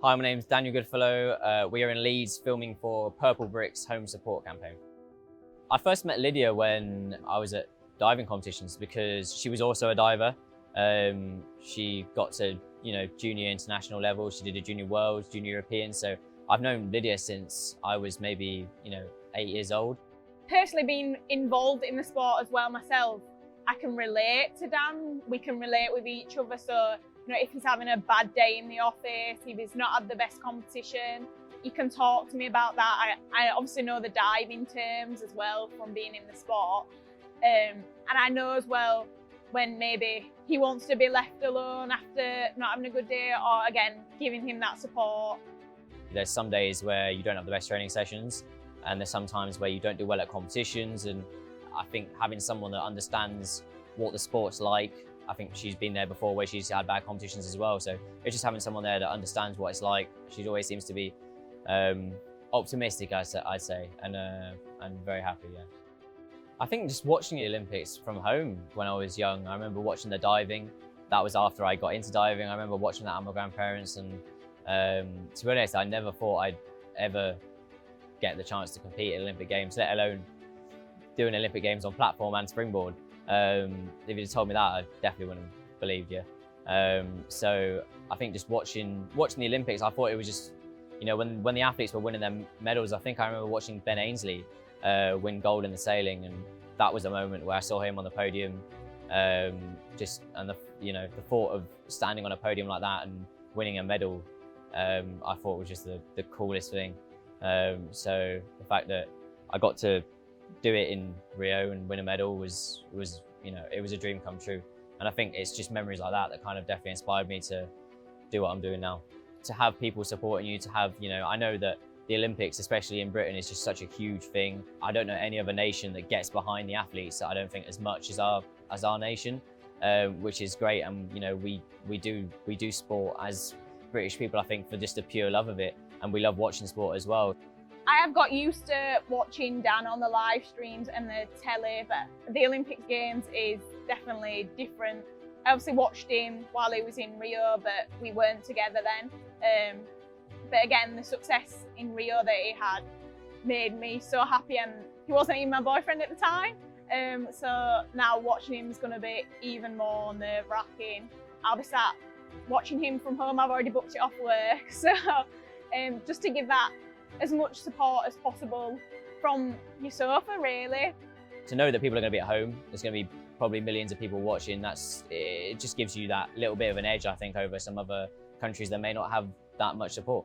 Hi, my name's Daniel Goodfellow. We are in Leeds filming for Purplebricks home support campaign. I first met Lydia when I was at diving competitions because she was also a diver. She got to, junior international level. She did a junior world, junior European. So I've known Lydia since I was maybe, 8 years old. Personally being involved in the sport as well myself, I can relate to Dan. We can relate with each other. So, if he's having a bad day in the office, if he's not had the best competition, he can talk to me about that. I obviously know the diving terms as well from being in the sport. And I know as well when maybe he wants to be left alone after not having a good day, or again, giving him that support. There's some days where you don't have the best training sessions, and there's some times where you don't do well at competitions. And I think having someone that understands what the sport's like, I think she's been there before where she's had bad competitions as well. So it's just having someone there that understands what it's like. She always seems to be optimistic, I'd say, and very happy, yeah. I think just watching the Olympics from home when I was young, I remember watching the diving. That was after I got into diving. I remember watching that at my grandparents, and to be honest, I never thought I'd ever get the chance to compete at Olympic Games, let alone doing Olympic Games on platform and springboard. If you'd told me that, I definitely wouldn't have believed you. So I think just watching the Olympics, I thought it was just, when the athletes were winning their medals, I think I remember watching Ben Ainsley win gold in the sailing, and that was a moment where I saw him on the podium. The thought of standing on a podium like that and winning a medal, I thought was just the coolest thing. So the fact that I got to do it in Rio and win a medal was it was a dream come true. And I think it's just memories like that that kind of definitely inspired me to do what I'm doing now. To have people supporting you, to have, I know that the Olympics, especially in Britain, is just such a huge thing. I don't know any other nation that gets behind the athletes, I don't think, as much as our nation, which is great. And we do sport as British people, I think, for just the pure love of it, and we love watching sport as well. I have got used to watching Dan on the live streams and the telly, but the Olympic Games is definitely different. I obviously watched him while he was in Rio, but we weren't together then. But again, the success in Rio that he had made me so happy, and he wasn't even my boyfriend at the time. So now watching him is going to be even more nerve-wracking. I'll be sat watching him from home. I've already booked it off work. So just to give that as much support as possible from your sofa, really. To know that people are going to be at home, there's going to be probably millions of people watching, it just gives you that little bit of an edge, I think, over some other countries that may not have that much support.